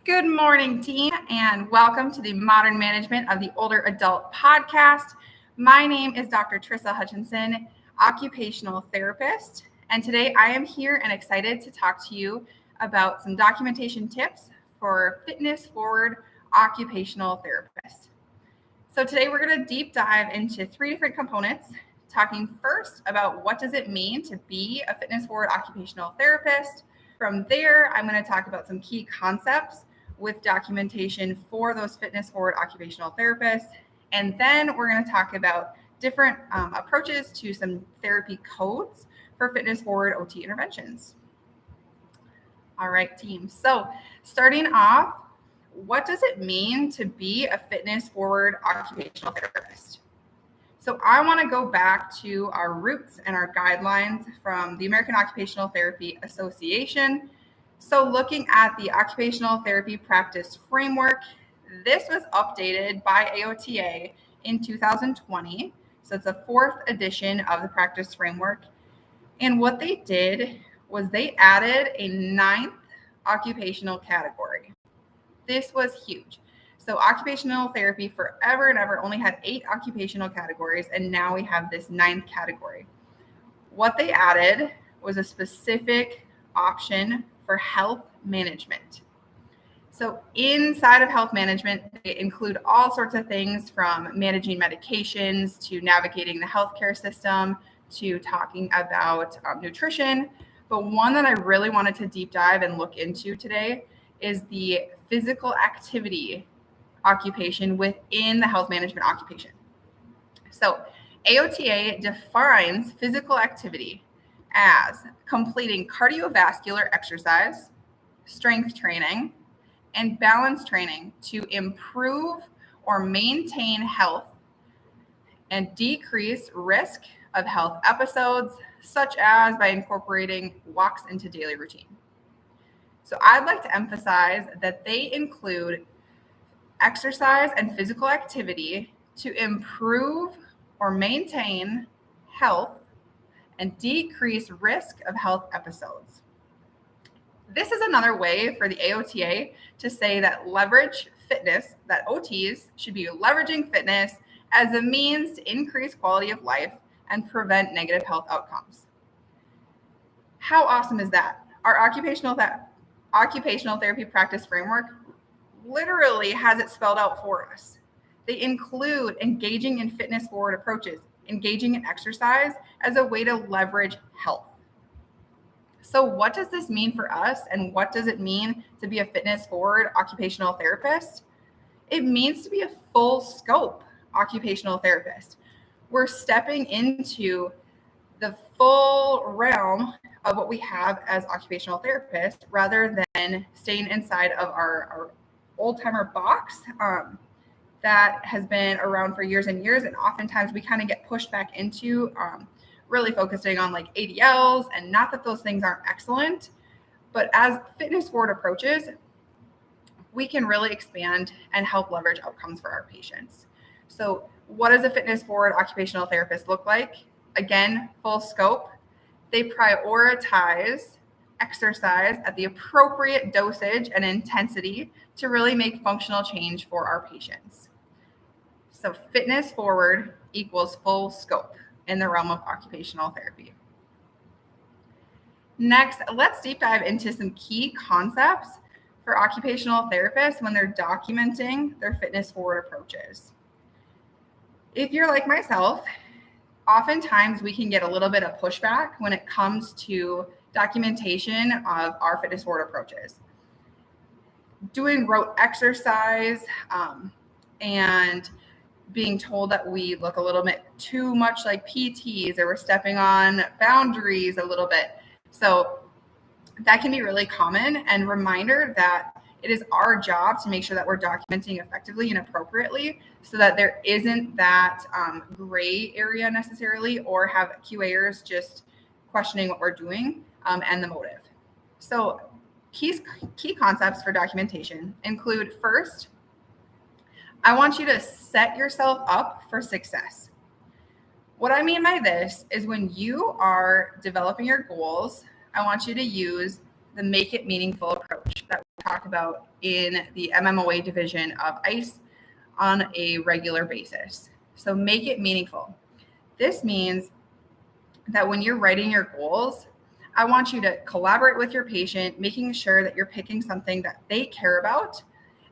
Good morning, team, and welcome to the Modern Management of the Older Adult podcast. My name is Dr. Trissa Hutchinson, Occupational Therapist, and today I am here and excited to talk to you about some documentation tips for fitness-forward occupational therapists. So today we're going to deep dive into three different components, talking first about what does it mean to be a fitness-forward occupational therapist. From there, I'm going to talk about some key concepts with documentation for those fitness-forward occupational therapists. And then we're going to talk about different approaches to some therapy codes for fitness-forward OT interventions. All right, team. So starting off, what does it mean to be a fitness-forward occupational therapist? So I want to go back to our roots and our guidelines from the American Occupational Therapy Association. So looking at the Occupational Therapy Practice Framework, this was updated by AOTA in 2020. So it's a fourth edition of the practice framework. And what they did was they added a ninth occupational category. This was huge. So occupational therapy forever and ever only had 8 occupational categories, and now we have this ninth category. What they added was a specific option for health management. So inside of health management, they include all sorts of things from managing medications to navigating the healthcare system to talking about nutrition. But one that I really wanted to deep dive and look into today is the physical activity occupation within the health management occupation. So AOTA defines physical activity as completing cardiovascular exercise, strength training, and balance training to improve or maintain health and decrease risk of health episodes, such as by incorporating walks into daily routine. So I'd like to emphasize that they include exercise and physical activity to improve or maintain health and decrease risk of health episodes. This is another way for the AOTA to say that leverage fitness, that OTs should be leveraging fitness as a means to increase quality of life and prevent negative health outcomes. How awesome is that? Our occupational therapy practice framework literally has it spelled out for us. They include engaging in fitness forward approaches, engaging in exercise as a way to leverage health. So what does this mean for us, and what does it mean to be a fitness forward occupational therapist? It means to be a full scope occupational therapist. We're stepping into the full realm of what we have as occupational therapists rather than staying inside of our old-timer box that has been around for years and years. And oftentimes we kind of get pushed back into really focusing on like ADLs, and not that those things aren't excellent, but as fitness forward approaches, we can really expand and help leverage outcomes for our patients. So what does a fitness forward occupational therapist look like? Again, full scope. They prioritize exercise at the appropriate dosage and intensity to really make functional change for our patients. So fitness forward equals full scope in the realm of occupational therapy. Next, let's deep dive into some key concepts for occupational therapists when they're documenting their fitness forward approaches. If you're like myself, oftentimes we can get a little bit of pushback when it comes to documentation of our fitness forward approaches. Doing rote exercise and being told that we look a little bit too much like PTs, or we're stepping on boundaries a little bit. So that can be really common, and reminder that it is our job to make sure that we're documenting effectively and appropriately so that there isn't that gray area necessarily, or have QAers just questioning what we're doing and the motive. So key concepts for documentation include, first, I want you to set yourself up for success. What I mean by this is when you are developing your goals, I want you to use the make it meaningful approach that we talked about in the MMOA division of ICE on a regular basis. So make it meaningful. This means that when you're writing your goals, I want you to collaborate with your patient, making sure that you're picking something that they care about,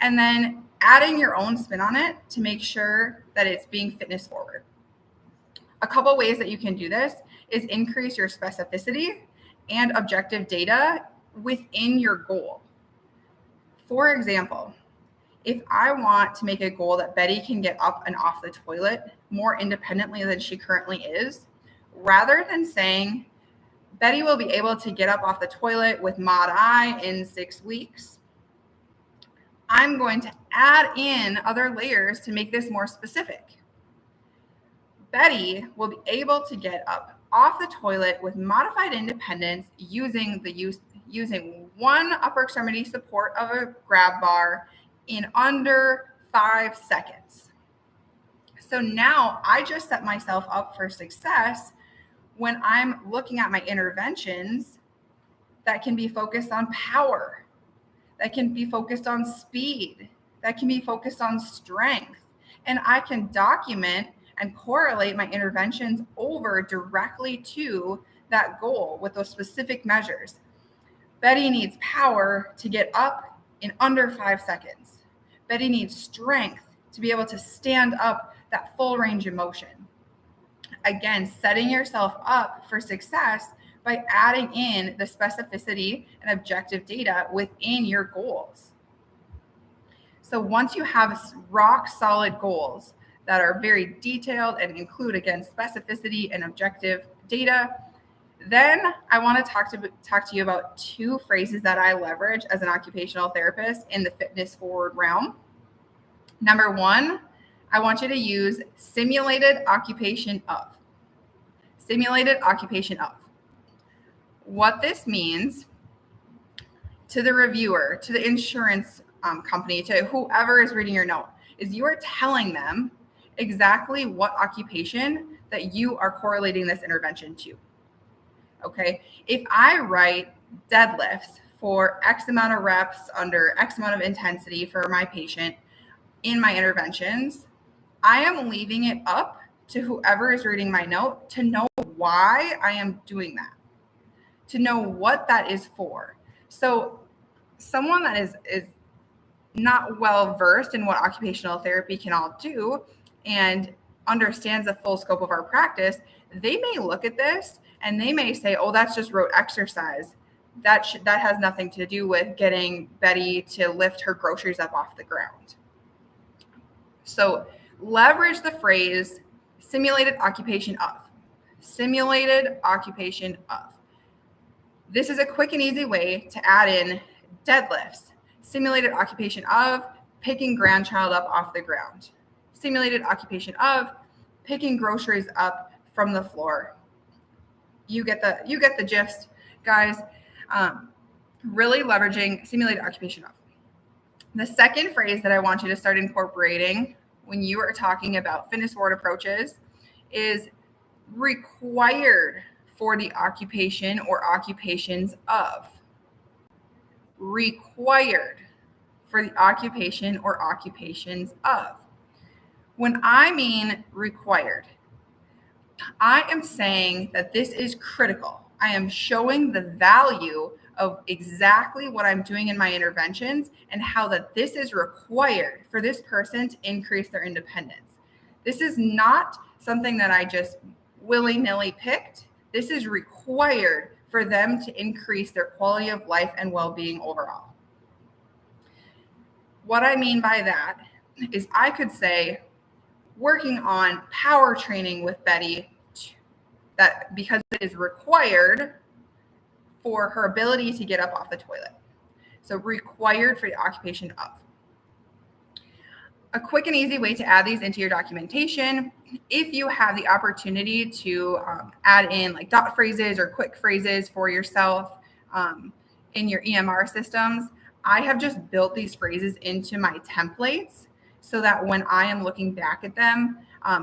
and then adding your own spin on it to make sure that it's being fitness forward. A couple ways that you can do this is increase your specificity and objective data within your goal. For example, if I want to make a goal that Betty can get up and off the toilet more independently than she currently is, rather than saying Betty will be able to get up off the toilet with Mod I in 6 weeks, I'm going to add in other layers to make this more specific. Betty will be able to get up off the toilet with modified independence using one upper extremity support of a grab bar in under 5 seconds. So now I just set myself up for success when I'm looking at my interventions that can be focused on power, that can be focused on speed, that can be focused on strength. And I can document and correlate my interventions over directly to that goal with those specific measures. Betty needs power to get up in under 5 seconds. Betty needs strength to be able to stand up that full range of motion. Again, setting yourself up for success by adding in the specificity and objective data within your goals. So once you have rock solid goals that are very detailed and include, again, specificity and objective data, then I want to talk to you about 2 phrases that I leverage as an occupational therapist in the fitness forward realm. Number 1, I want you to use simulated occupation of. Simulated occupation of. What this means to the reviewer, to the insurance company, to whoever is reading your note, is you are telling them exactly what occupation that you are correlating this intervention to. Okay, if I write deadlifts for X amount of reps under X amount of intensity for my patient in my interventions, I am leaving it up to whoever is reading my note to know why I am doing that, to know what that is for. So someone that is not well versed in what occupational therapy can all do and understands the full scope of our practice, they may look at this and they may say, oh, that's just rote exercise. That has nothing to do with getting Betty to lift her groceries up off the ground. So leverage the phrase simulated occupation of. Simulated occupation of. This is a quick and easy way to add in deadlifts. Simulated occupation of picking grandchild up off the ground. Simulated occupation of picking groceries up from the floor. You get the gist, guys. Really leveraging simulated occupation of. The second phrase that I want you to start incorporating when you are talking about fitness forward approaches is required for the occupation or occupations of. Required for the occupation or occupations of. When I mean required, I am saying that this is critical. I am showing the value of exactly what I'm doing in my interventions and how that this is required for this person to increase their independence. This is not something that I just willy-nilly picked. This is required for them to increase their quality of life and well-being overall. What I mean by that is I could say working on power training with Betty, that because it is required for her ability to get up off the toilet. So required for the occupation of. A quick and easy way to add these into your documentation, if you have the opportunity to add in like dot phrases or quick phrases for yourself in your EMR systems, I have just built these phrases into my templates so that when I am looking back at them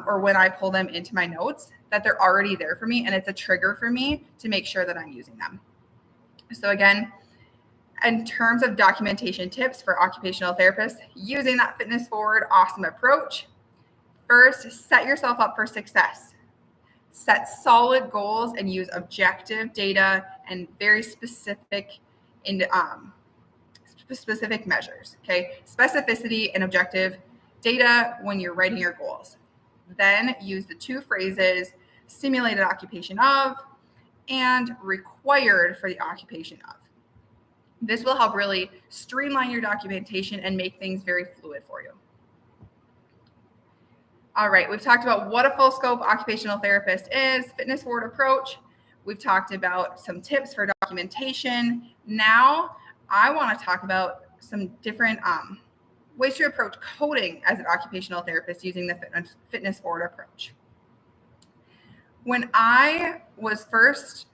or when I pull them into my notes, that they're already there for me and it's a trigger for me to make sure that I'm using them. So again, In terms of documentation tips for occupational therapists using that fitness forward awesome approach, first, set yourself up for success. Set solid goals and use objective data and very specific measures. Okay, specificity and objective data when you're writing your goals. Then use the two phrases simulated occupation of and required for the occupation of. This will help really streamline your documentation and make things very fluid for you. All right, we've talked about what a full scope occupational therapist is, fitness forward approach. We've talked about some tips for documentation. Now I want to talk about some different ways to approach coding as an occupational therapist using the fitness forward approach. When I was first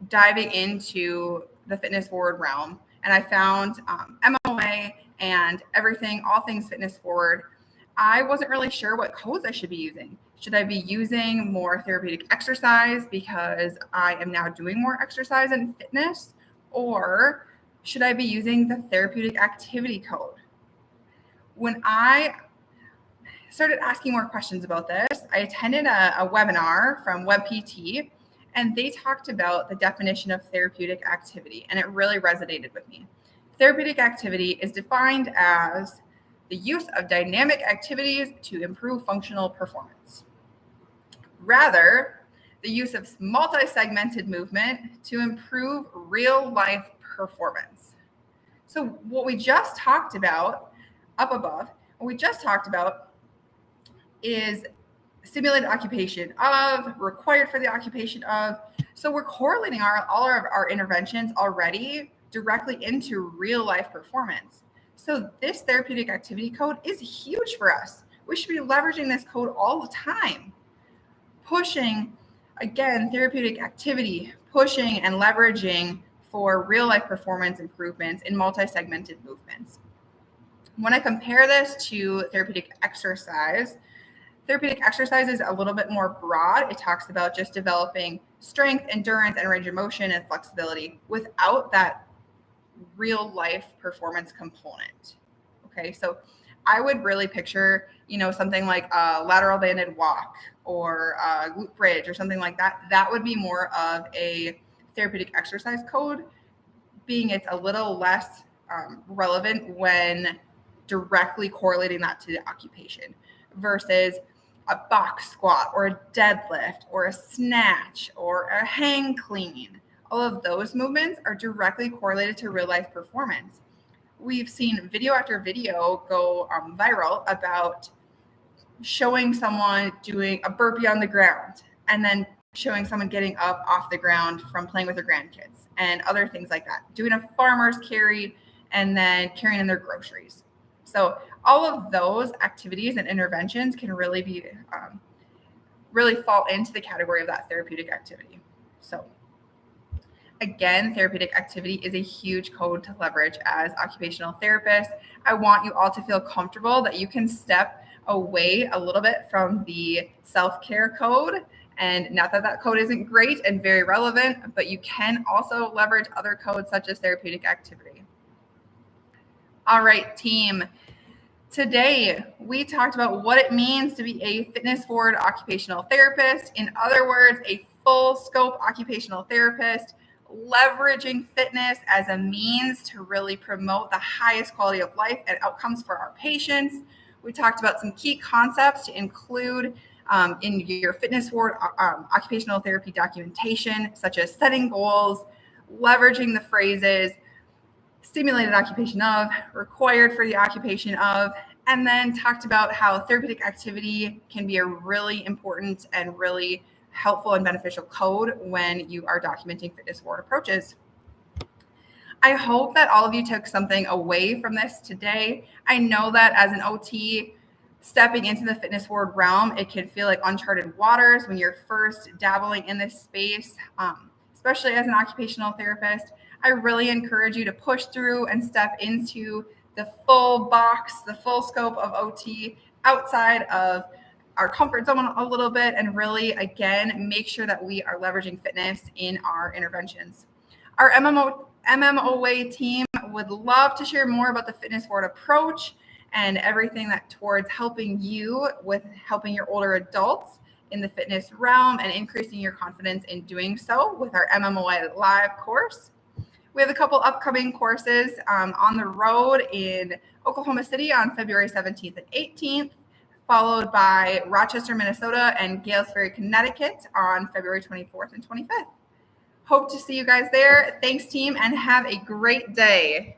diving into the fitness forward realm and I found MMOA and everything, all things fitness forward, I wasn't really sure what codes I should be using. Should I be using more therapeutic exercise because I am now doing more exercise and fitness? Or should I be using the therapeutic activity code? When I started asking more questions about this, I attended a webinar from WebPT, and they talked about the definition of therapeutic activity, and it really resonated with me. Therapeutic activity is defined as the use of dynamic activities to improve functional performance. Rather, the use of multi-segmented movement to improve real-life performance. So what we just talked about up above, what we just talked about is simulated occupation of, required for the occupation of. So we're correlating all of our interventions already directly into real-life performance. So this therapeutic activity code is huge for us. We should be leveraging this code all the time. Pushing, again, therapeutic activity, pushing and leveraging for real life performance improvements in multi-segmented movements. When I compare this to therapeutic exercise is a little bit more broad. It talks about just developing strength, endurance, and range of motion and flexibility without that real life performance component. Okay, so I would really picture, something like a lateral banded walk or a glute bridge or something like that. That would be more of a therapeutic exercise code, being it's a little less relevant when directly correlating that to the occupation versus a box squat or a deadlift or a snatch or a hang clean. All of those movements are directly correlated to real life performance. We've seen video after video go viral about showing someone doing a burpee on the ground and then showing someone getting up off the ground from playing with their grandkids and other things like that, doing a farmer's carry and then carrying in their groceries. So all of those activities and interventions can really be really fall into the category of that therapeutic activity. So again, therapeutic activity is a huge code to leverage as occupational therapists. I want you all to feel comfortable that you can step away a little bit from the self-care code. And not that that code isn't great and very relevant, but you can also leverage other codes such as therapeutic activity. All right, team. Today, we talked about what it means to be a fitness forward occupational therapist. In other words, a full scope occupational therapist, leveraging fitness as a means to really promote the highest quality of life and outcomes for our patients. We talked about some key concepts to include in your fitness forward occupational therapy documentation, such as setting goals, leveraging the phrases, stimulated occupation of, required for the occupation of, and then talked about how therapeutic activity can be a really important and really helpful and beneficial code when you are documenting fitness forward approaches. I hope that all of you took something away from this today. I know that as an OT, stepping into the fitness forward realm, it can feel like uncharted waters when you're first dabbling in this space, especially as an occupational therapist. I really encourage you to push through and step into the full box, the full scope of OT outside of our comfort zone a little bit and really, again, make sure that we are leveraging fitness in our interventions. Our MMOA team would love to share more about the fitness forward approach and everything that towards helping you with helping your older adults in the fitness realm and increasing your confidence in doing so with our MMOA live course. We have a couple upcoming courses on the road in Oklahoma City on February 17th and 18th, followed by Rochester, Minnesota, and Galesbury, Connecticut on February 24th and 25th. Hope to see you guys there. Thanks, team, and have a great day.